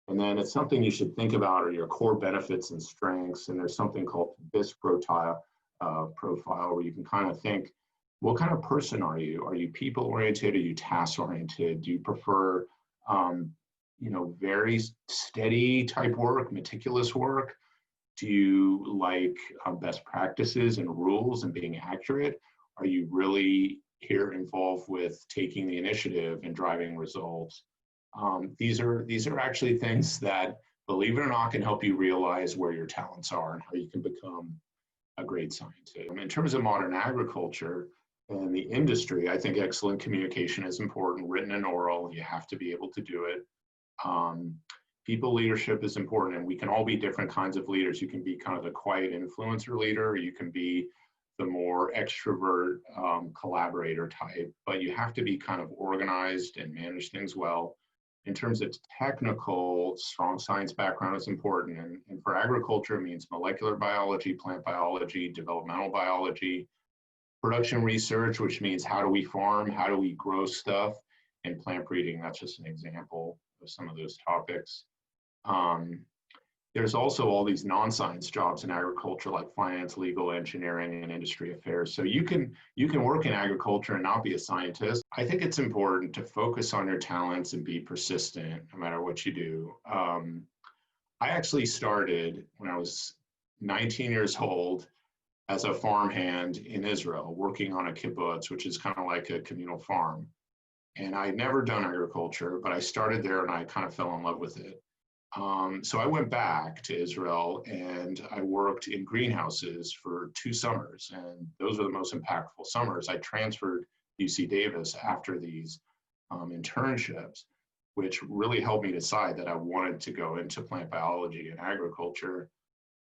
And then it's something you should think about are your core benefits and strengths. And there's something called BIS profile where you can kind of think, what kind of person are you? Are you people oriented? Are you task oriented? Do you prefer, very steady type work, meticulous work? Do you like best practices and rules and being accurate? Are you really here involved with taking the initiative and driving results? These are actually things that, believe it or not, can help you realize where your talents are and how you can become a great scientist. In terms of modern agriculture and the industry, I think excellent communication is important, written and oral. You have to be able to do it. People leadership is important, and we can all be different kinds of leaders. You can be kind of the quiet influencer leader, or you can be the more extrovert collaborator type, but you have to be kind of organized and manage things well. In terms of technical, strong science background is important. And for agriculture, it means molecular biology, plant biology, developmental biology, production research, which means how do we farm, how do we grow stuff, and plant breeding. That's just an example of some of those topics. There's also all these non-science jobs in agriculture, like finance, legal, engineering, and industry affairs. So you can work in agriculture and not be a scientist. I think it's important to focus on your talents and be persistent no matter what you do. I actually started when I was 19 years old as a farmhand in Israel, working on a kibbutz, which is kind of like a communal farm. And I'd never done agriculture, but I started there and I kind of fell in love with it. So I went back to Israel and I worked in greenhouses for 2 summers, and those were the most impactful summers. I transferred to UC Davis after these internships, which really helped me decide that I wanted to go into plant biology and agriculture.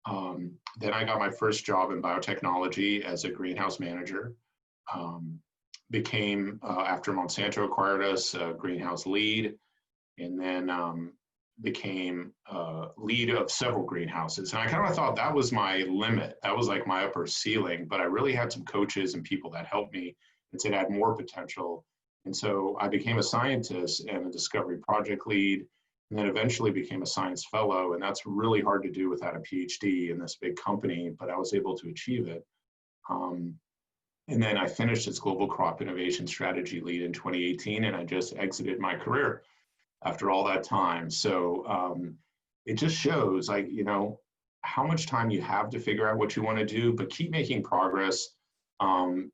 Then I got my first job in biotechnology as a greenhouse manager. Became, after Monsanto acquired us, a greenhouse lead, and then became lead of several greenhouses. And I kind of thought that was my limit. That was like my upper ceiling, but I really had some coaches and people that helped me and said I had more potential. And so I became a scientist and a discovery project lead, and then eventually became a science fellow. And that's really hard to do without a PhD in this big company, but I was able to achieve it. And then I finished as global crop innovation strategy lead in 2018, and I just exited my career after all that time. So it just shows, like, how much time you have to figure out what you want to do, but keep making progress.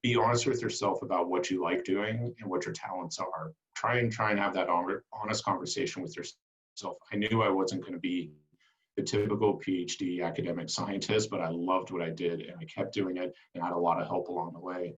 Be honest with yourself about what you like doing and what your talents are. Try and have that honest conversation with yourself. I knew I wasn't going to be the typical PhD academic scientist, but I loved what I did and I kept doing it and had a lot of help along the way.